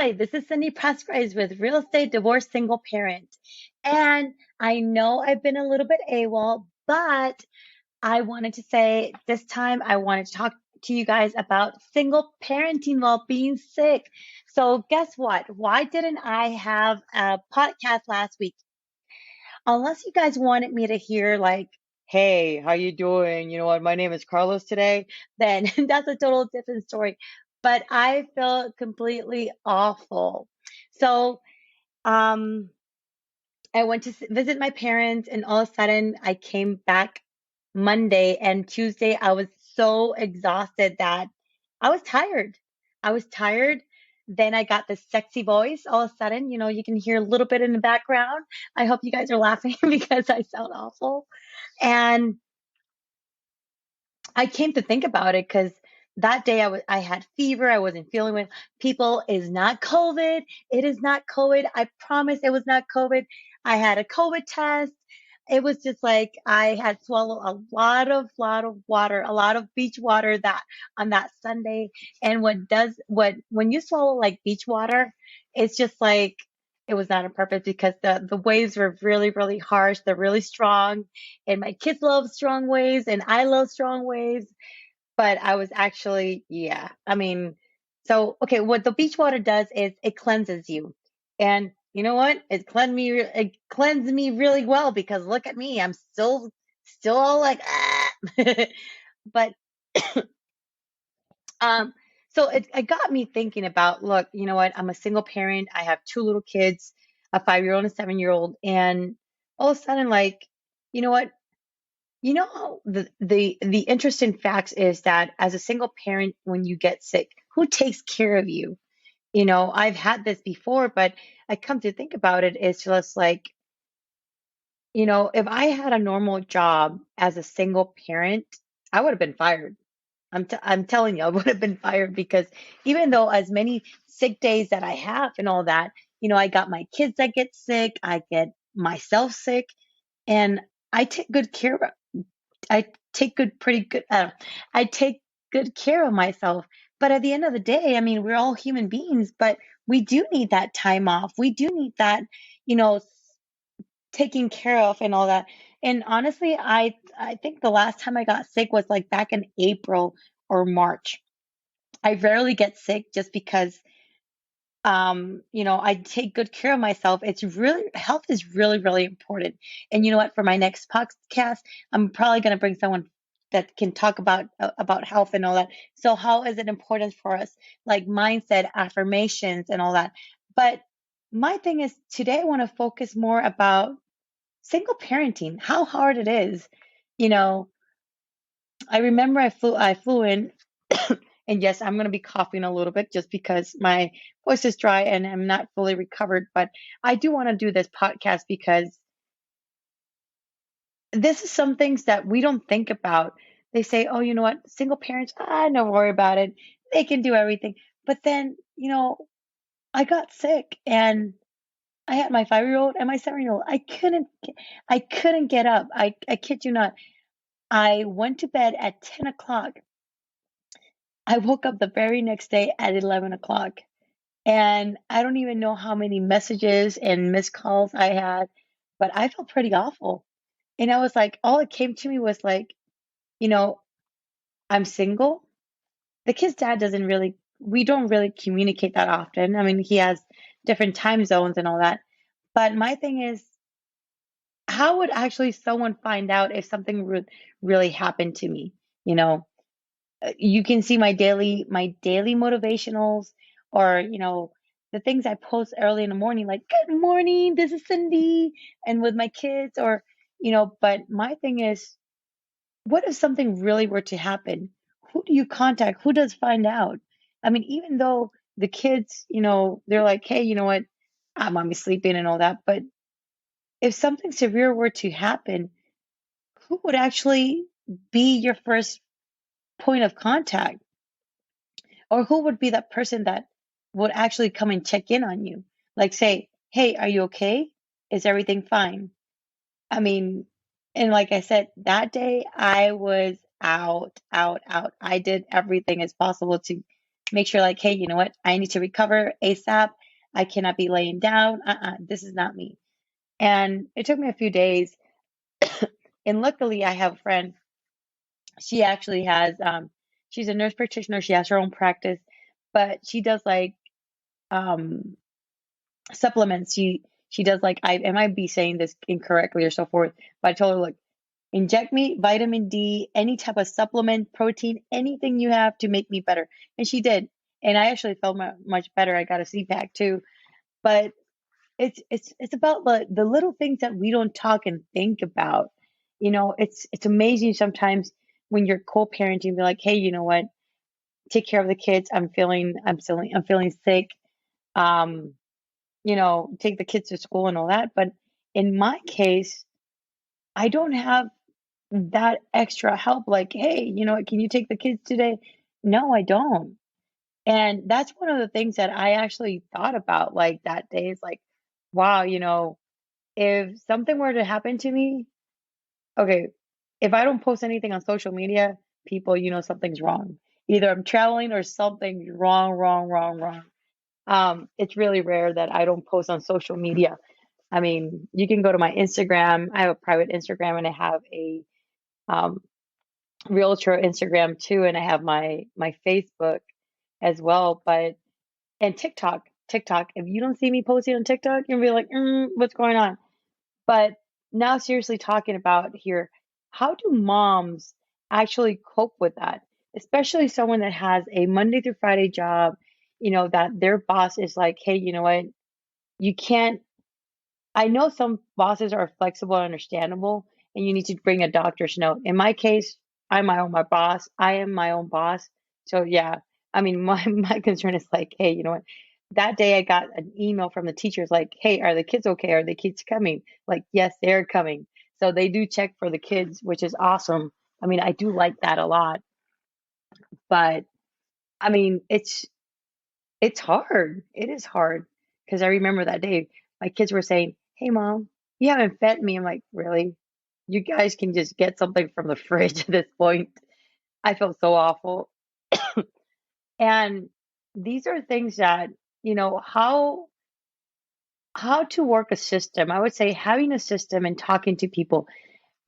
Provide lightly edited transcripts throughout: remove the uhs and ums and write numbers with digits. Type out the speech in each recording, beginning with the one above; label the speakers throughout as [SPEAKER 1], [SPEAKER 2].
[SPEAKER 1] Hi, this is Cindy Presgraves with Real Estate Divorce Single Parent. And I know I've been a little bit AWOL, but I wanted to say this time I wanted to talk to you guys about single parenting while being sick. So, guess what? Why didn't I have a podcast last week? Unless you guys wanted me to hear, like, hey, how you doing? You know what? My name is Carlos today. Then that's a total different story. But I felt completely awful. So, um, I went to visit my parents, and all of a sudden, I came back Monday and Tuesday. I was so exhausted that I was tired. I was tired. Then I got this sexy voice all of a sudden. You can hear a little bit in the background. I hope you guys are laughing because I sound awful. And I came to think about it because that day I had fever. I wasn't feeling well. People, is not COVID. It is not COVID. I promise it was not COVID. I had a COVID test. It was just like I had swallowed a lot of water, a lot of beach water that on that Sunday. And when you swallow like beach water, it's just like it was not on purpose because the waves were really, really harsh. They're really strong, and my kids love strong waves and I love strong waves, but I was actually, yeah. I mean, so okay, what the beach water does is it cleanses you. And you know what? It cleansed me really well because look at me. I'm still all like ah. But um so it got me thinking about, look, you know what? I'm a single parent. I have two little kids, a 5-year-old and a 7-year-old, and all of a sudden, like, you know what? The interesting facts is that as a single parent, when you get sick, who takes care of you? I've had this before, but I come to think about it, it's just like, if I had a normal job as a single parent, I would have been fired. I'm telling you, I would have been fired because even though as many sick days that I have and all that, I got my kids that get sick, I get myself sick, and I take good care I take good, pretty good, I take good care of myself. But at the end of the day, I mean, we're all human beings, but we do need that time off. We do need that, you know, s- taking care of and all that. And honestly, I think the last time I got sick was like back in April or March. I rarely get sick just because I take good care of myself. It's really, health is really, really important. And you know what? For my next podcast, I'm probably going to bring someone that can talk about health and all that. So how is it important for us? Like mindset, affirmations, and all that. But my thing is today I want to focus more about single parenting, how hard it is. You know, I remember I flew in, and yes, I'm going to be coughing a little bit just because my voice is dry and I'm not fully recovered. But I do want to do this podcast because this is some things that we don't think about. They say, oh, you know what? Single parents, don't worry about it. They can do everything. But then, I got sick and I had my 5-year-old and my 7-year-old. I couldn't get up. I kid you not. I went to bed at 10 o'clock. I woke up the very next day at 11 o'clock. And I don't even know how many messages and missed calls I had, but I felt pretty awful. And I was like, all it came to me was like, you know, I'm single. The kid's dad we don't really communicate that often. I mean, he has different time zones and all that. But my thing is, how would actually someone find out if something really happened to me? You know, you can see my daily motivationals, or the things I post early in the morning, like good morning, this is Cindy, and with my kids, or but my thing is, what if something really were to happen? Who do you contact? Who does find out? I mean, even though the kids, they're like, hey, you know what, mommy's sleeping and all that, but if something severe were to happen, who would actually be your first point of contact? Or who would be that person that would actually come and check in on you? Like say, hey, are you okay? Is everything fine? I mean, and like I said, that day I was out, out, out. I did everything as possible to make sure like, hey, you know what? I need to recover ASAP. I cannot be laying down. This is not me. And it took me a few days. And luckily, I have a friend. She actually has, she's a nurse practitioner. She has her own practice, but she does like um, supplements. She does like, I might be saying this incorrectly or so forth, but I told her, look, inject me vitamin D, any type of supplement, protein, anything you have to make me better. And she did. And I actually felt much better. I got a CPAC too. But it's about the little things that we don't talk and think about. It's amazing sometimes when you're co-parenting, be like, hey, you know what? Take care of the kids. I'm feeling sick. Um, take the kids to school and all that. But in my case, I don't have that extra help. Like, hey, can you take the kids today? No, I don't. And that's one of the things that I actually thought about like that day is like, wow, if something were to happen to me, okay, if I don't post anything on social media, people, something's wrong. Either I'm traveling or something's wrong, wrong, wrong, wrong. It's really rare that I don't post on social media. I mean, you can go to my Instagram. I have a private Instagram and I have a um, Realtor Instagram too, and I have my Facebook as well. But and TikTok. If you don't see me posting on TikTok, you'll be like, what's going on? But now, seriously, talking about here, how do moms actually cope with that? Especially someone that has a Monday through Friday job, that their boss is like, hey, you know what? You can't. I know some bosses are flexible and understandable, and you need to bring a doctor's note. In my case, my boss. I am my own boss. So yeah, I mean, my concern is like, hey, you know what? That day I got an email from the teachers like, hey, are the kids okay? Are the kids coming? Like, yes, they're coming. So they do check for the kids, which is awesome. I mean, I do like that a lot. But I mean, it's hard. It is hard because I remember that day my kids were saying, "Hey, mom, you haven't fed me." I'm like, "Really? You guys can just get something from the fridge at this point." I felt so awful. And these are things that, how to work a system. I would say having a system and talking to people.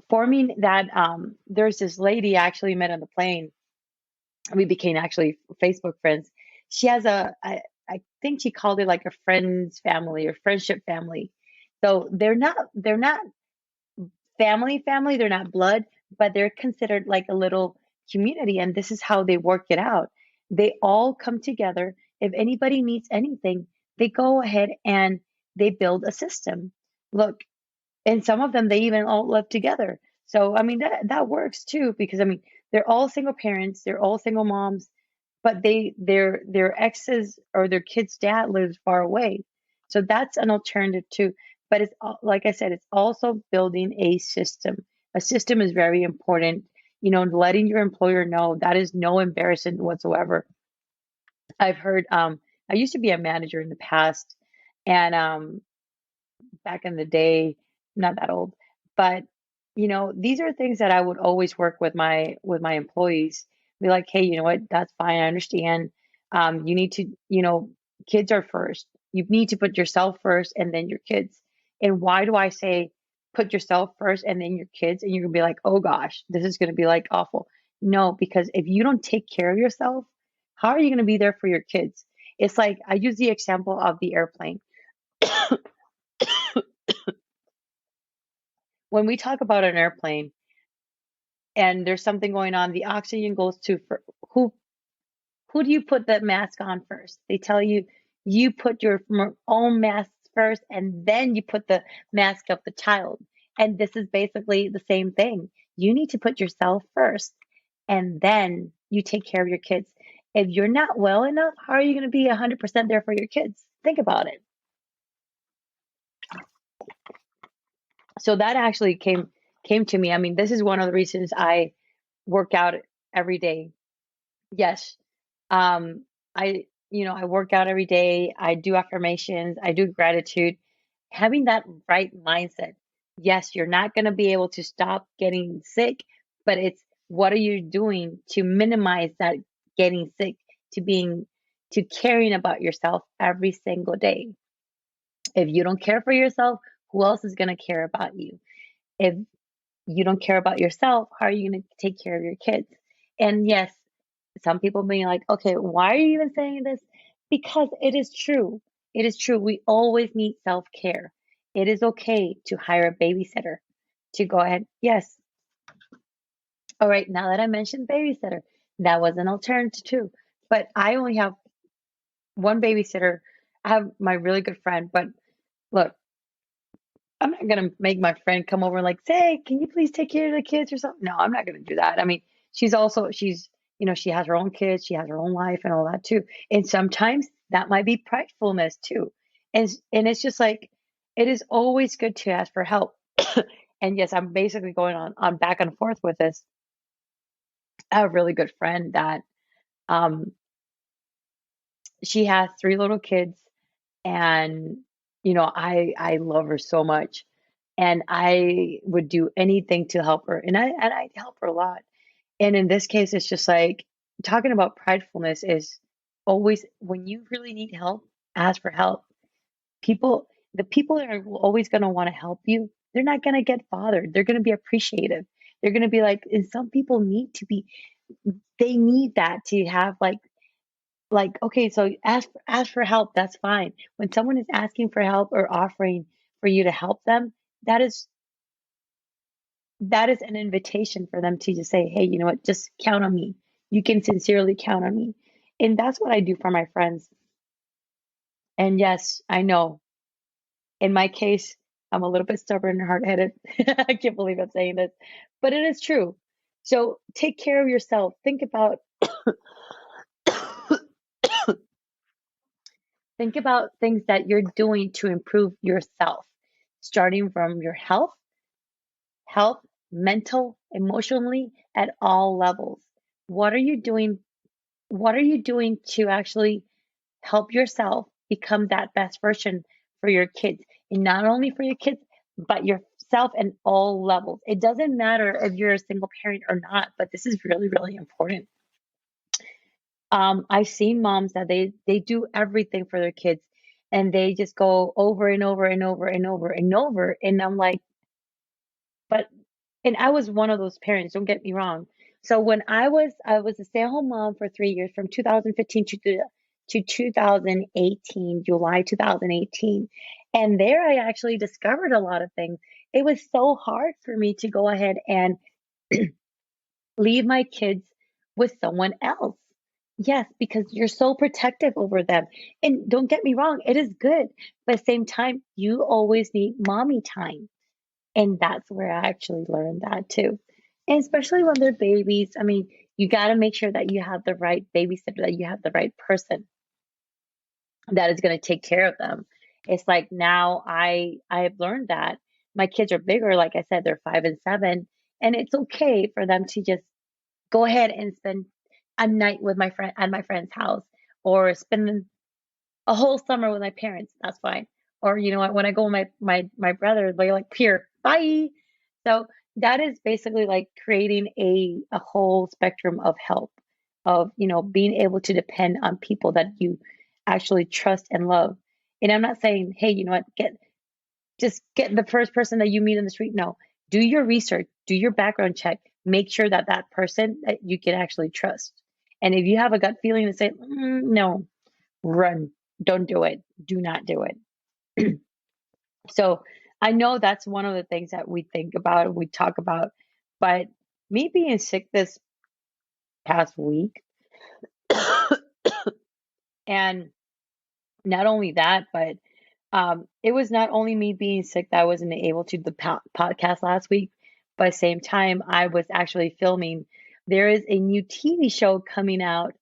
[SPEAKER 1] Forming that there's this lady I actually met on the plane. We became actually Facebook friends. She has I think she called it like a friends family or friendship family. So they're not family, they're not blood, but they're considered like a little community, and this is how they work it out. They all come together. If anybody needs anything, they go ahead and they build a system. Look, and some of them they even all live together. So I mean that works too because I mean they're all single parents, they're all single moms, but their exes or their kid's dad lives far away. So that's an alternative too. But like I said, it's also building a system. A system is very important. Letting your employer know that is no embarrassment whatsoever. I've heard I used to be a manager in the past, and back in the day, not that old, but these are things that I would always work with my employees. Be like, hey, you know what? That's fine. I understand. You need to, kids are first. You need to put yourself first and then your kids. And why do I say put yourself first and then your kids? And you're gonna be like, oh gosh, this is gonna be like awful. No, because if you don't take care of yourself, how are you gonna be there for your kids? It's like I use the example of the airplane. When we talk about an airplane and there's something going on, the oxygen goes to who who do you put the mask on first? They tell you you put your own mask first and then you put the mask of the child. And this is basically the same thing. You need to put yourself first and then you take care of your kids. If you're not well enough, how are you going to be 100% there for your kids? Think about it. So that actually came to me. I mean, this is one of the reasons I work out every day. Yes. I work out every day. I do affirmations. I do gratitude. Having that right mindset. Yes, you're not going to be able to stop getting sick, but it's what are you doing to minimize that getting sick, to being to caring about yourself every single day. If you don't care for yourself, who else is going to care about you? If you don't care about yourself, how are you going to take care of your kids? And yes, some people being like, okay, why are you even saying this? Because it is true. It is true. We always need self care. It is okay to hire a babysitter to go ahead. Yes. All right. Now that I mentioned babysitter, that was an alternative too. But I only have one babysitter. I have my really good friend, but look, I'm not gonna make my friend come over and like say, "Can you please take care of the kids or something?" No, I'm not gonna do that. I mean, she's she has her own kids, she has her own life and all that too. And sometimes that might be pridefulness too. And it's just like it is always good to ask for help. And yes, I'm basically going on back and forth with this. I have a really good friend that um she has three little kids, and I love her so much, and I would do anything to help her, and I help her a lot. And in this case, it's just like talking about pridefulness is always when you really need help, ask for help. People, the people that are always going to want to help you, they're not going to get bothered. They're going to be appreciative. They're going to be like, and some people need to be, they need that to have okay, so ask for help, that's fine. When someone is asking for help or offering for you to help them, that is that is an invitation for them to just say, hey, you know what, just count on me. You can sincerely count on me. And that's what I do for my friends. And yes, I know in my case, I'm a little bit stubborn and hard-headed. I can't believe I'm saying this, but it is true. So take care of yourself. Think about things that you're doing to improve yourself, starting from your health, mental, emotionally, at all levels. What are you doing? What are you doing to actually help yourself become that best version for your kids? And not only for your kids, but yourself at all levels. It doesn't matter if you're a single parent or not, but this is really, really important. I've seen moms that they do everything for their kids, and they just go over and over and over and over and over. And I'm like, but and I was one of those parents, don't get me wrong. So when I was a stay-at-home mom for 3 years, from 2015 to 2018, July 2018. And there I actually discovered a lot of things. It was so hard for me to go ahead and leave my kids with someone else. Yes, because you're so protective over them. And don't get me wrong, it is good. But at the same time, you always need mommy time. And that's where I actually learned that too. And especially when they're babies, I mean, you got to make sure that you have the right babysitter, that you have the right person that is going to take care of them. It's like now I have learned that my kids are bigger, like I said, they're 5 and 7, and it's okay for them to just go ahead and spend a night with my friend at my friend's house, or spend a whole summer with my parents. That's fine. Or you know what? When I go with my brother, they're like, "Here, bye." So that is basically like creating a whole spectrum of help, of being able to depend on people that you actually trust and love. And I'm not saying, hey, you know what? Just get the first person that you meet in the street. No, do your research, do your background check, make sure that that person that you can actually trust. And if you have a gut feeling to say, no, run, don't do it, do not do it. So I know that's one of the things that we think about and we talk about. But me being sick this past week, and not only that, but it was not only me being sick that I wasn't able to do the podcast last week, but at the same time, I was actually filming. There is a new TV show coming out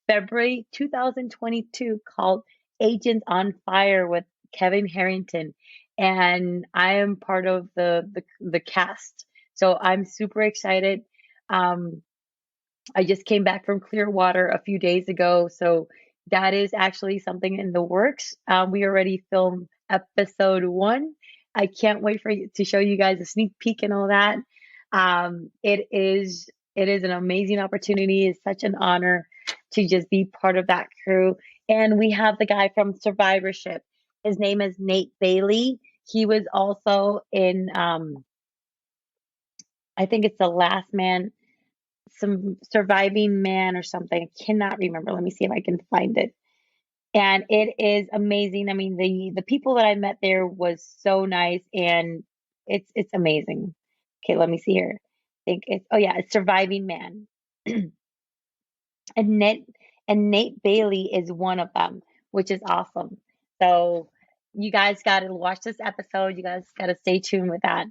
[SPEAKER 1] February 2022 called Agents on Fire with Kevin Harrington, and I am part of the cast. So I'm super excited. Um, I just came back from Clearwater a few days ago, so that is actually something in the works. We already filmed episode 1. I can't wait for you to show you guys a sneak peek and all that. It is an amazing opportunity. It's such an honor to just be part of that crew. And we have the guy from Survivorship. His name is Nate Bailey. He was also in, I think it's The Last Man, some Surviving Man or something. I cannot remember. Let me see if I can find it. And it is amazing. I mean, the people that I met there was so nice, and it's amazing. Okay, let me see here. I think it's, oh yeah, it's Surviving Man. And Nate Bailey is one of them, which is awesome. So you guys got to watch this episode. You guys got to stay tuned with that.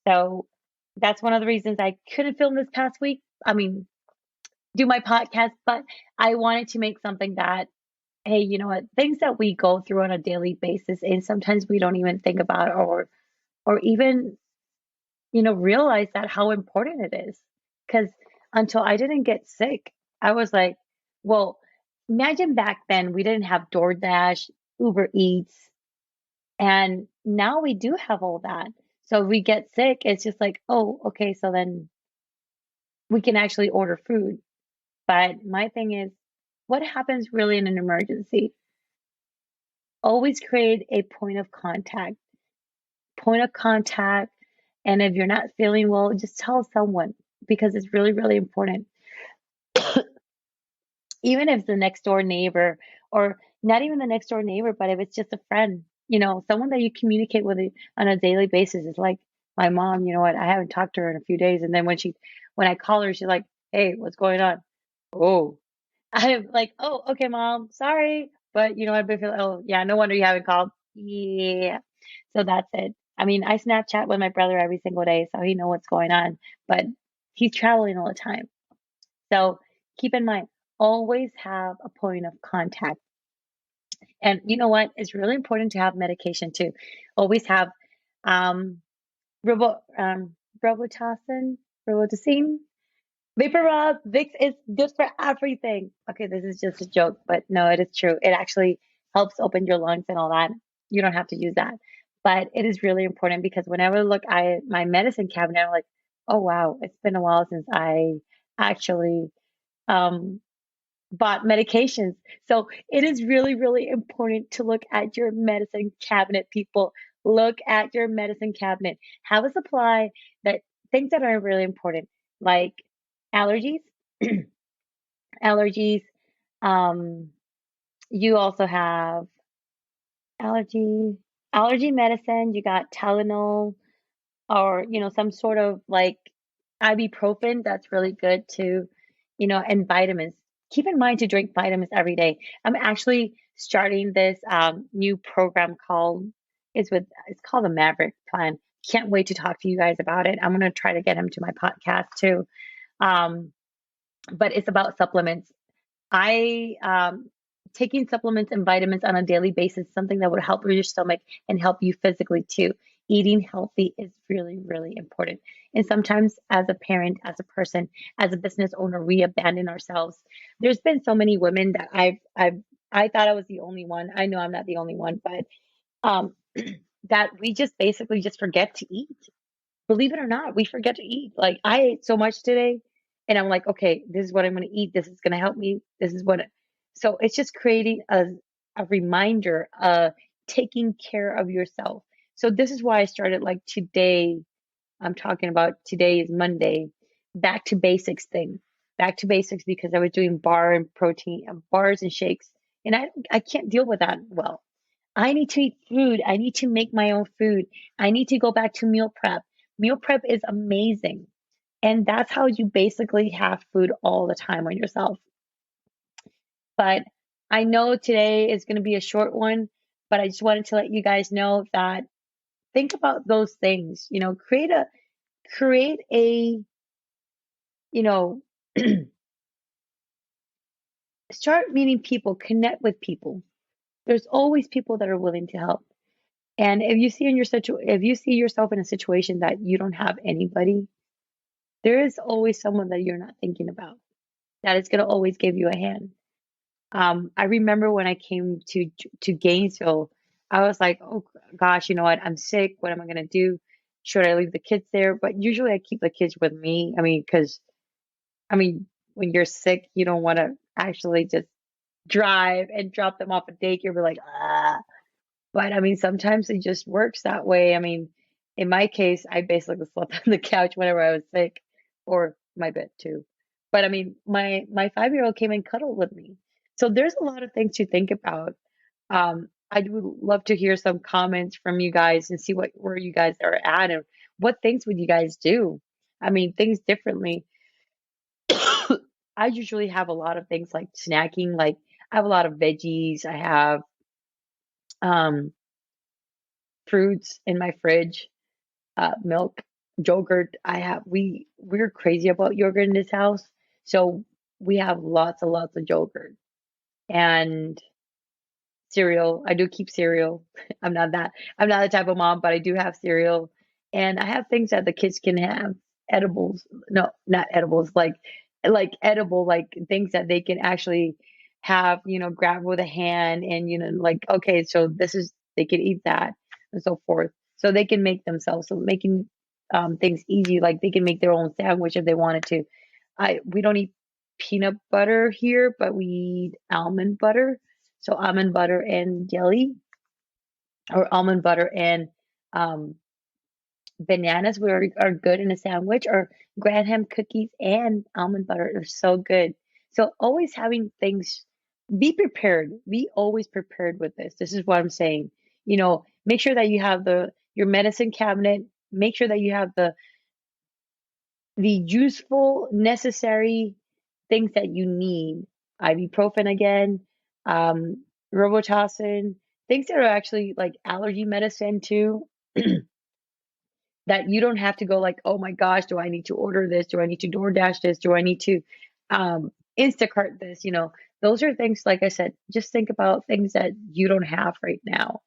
[SPEAKER 1] So that's one of the reasons I couldn't film this past week. I mean, do my podcast, but I wanted to make something that, hey, you know what, things that we go through on a daily basis, and sometimes we don't even think about, or even, realize that how important it is. Because until I didn't get sick, I was like, well, imagine back then we didn't have DoorDash, Uber Eats, and now we do have all that. So if we get sick, it's just like, oh, okay, so then we can actually order food. But my thing is, what happens really in an emergency? Always create a point of contact. And if you're not feeling well, just tell someone, because it's really, really important. Even if it's the next door neighbor, or not even the next door neighbor, but if it's just a friend, someone that you communicate with on a daily basis. Is like my mom, you know what? I haven't talked to her in a few days. And then when I call her, she's like, hey, what's going on? Oh, I'm like, oh, okay, mom, sorry. But I've been feeling, oh, yeah, no wonder you haven't called. Yeah. So that's it. I mean, I Snapchat with my brother every single day, so he know what's going on, but he's traveling all the time. So keep in mind, always have a point of contact. And you know what? It's really important to have medication too. Always have um, robo, Robitussin, Robitussin. Vapor rub, Vicks is good for everything. Okay, this is just a joke, but no, it is true. It actually helps open your lungs and all that. You don't have to use that. But it is really important, because whenever I look at my medicine cabinet, I'm like, oh wow, it's been a while since I actually um, bought medications. So it is really, really important to look at your medicine cabinet, people. Look at your medicine cabinet. Have a supply, that things that are really important, like allergies, allergies. Um, you also have allergy, allergy medicine. You got Tylenol, or some sort of like ibuprofen. That's really good too. And vitamins. Keep in mind to drink vitamins every day. I'm actually starting this new program called, it's called the Maverick Plan. Can't wait to talk to you guys about it. I'm gonna try to get him to my podcast too. um, but it's about supplements. I Taking supplements and vitamins on a daily basis, something that would help your stomach and help you physically too. Eating healthy is really, really important. And sometimes, as a parent, as a person, as a business owner, we abandon ourselves. There's been so many women that I thought I was the only one. I know I'm not the only one, but um, that we just basically just forget to eat. Believe it or not, we forget to eat. Like, I ate so much today, and I'm like, okay, this is what I'm going to eat. This is going to help me. This is what. So it's just creating a reminder, taking care of yourself. So this is why I started, like, today. I'm talking about, today is Monday, back to basics thing, back to basics, because I was doing bars and shakes, and I can't deal with that well. I need to eat food. I need to make my own food. I need to go back to meal prep. Meal prep is amazing. And that's how you basically have food all the time on yourself. But I know today is going to be a short one, but I just wanted to let you guys know that, think about those things. Create a, you know, start meeting people, connect with people. There's always people that are willing to help. And if you see yourself in a situation that you don't have anybody, there is always someone that you're not thinking about that is going to always give you a hand. I remember when I came to Gainesville, I was like, oh gosh, you know what? I'm sick. What am I going to do? Should I leave the kids there? But usually I keep the kids with me. I mean, because, I mean, when you're sick, you don't want to actually just drive and drop them off at daycare. We're like, ah. But I mean, sometimes it just works that way. I mean, in my case, I basically slept on the couch whenever I was sick, or my bed too. But I mean, my 5-year-old came and cuddled with me. So there's a lot of things to think about. I would love to hear some comments from you guys and see what where you guys are at and what things would you guys do? I mean, things differently. I usually have a lot of things like snacking, like I have a lot of veggies. I have um fruits in my fridge, milk, yogurt. We're crazy about yogurt in this house. So we have lots and lots of yogurt and cereal. I do keep cereal. I'm not the type of mom, but I do have cereal. And I have things that the kids can have. Edibles. No, not edibles, like edible, like things that they can actually have, grab with a hand and like, okay, so this is they can eat that and so forth. So they can make themselves. So making things easy, like they can make their own sandwich if they wanted to. I We don't eat peanut butter here, but we eat almond butter. So almond butter and jelly, or almond butter and um, bananas are good in a sandwich, or graham cookies and almond butter are so good. So always having things, be prepared. Be always prepared with this. This is what I'm saying. Make sure that you have the your medicine cabinet. Make sure that you have the useful, necessary things that you need. Ibuprofen again, Robitussin, things that are actually like allergy medicine too, that you don't have to go like, oh my gosh, do I need to order this? Do I need to DoorDash this? Do I need to Instacart this? Those are things, like I said, just think about things that you don't have right now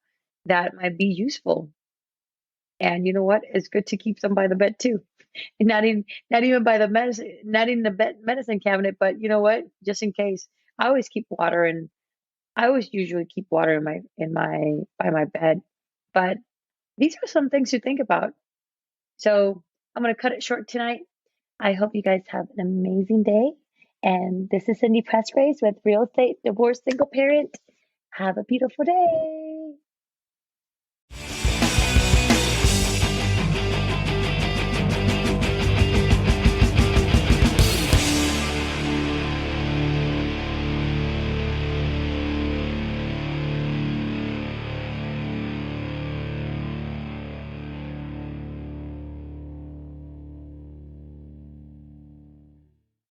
[SPEAKER 1] that might be useful. And you know what? It's good to keep some by the bed too. Not even by the medicine, not in the medicine cabinet, but you know what? Just in case. I always keep water, and I always usually keep water in my by my bed. But these are some things to think about. So I'm gonna cut it short tonight. I hope you guys have an amazing day. And this is Cindy Presgraves with Real Estate Divorce Single Parent. Have a beautiful day.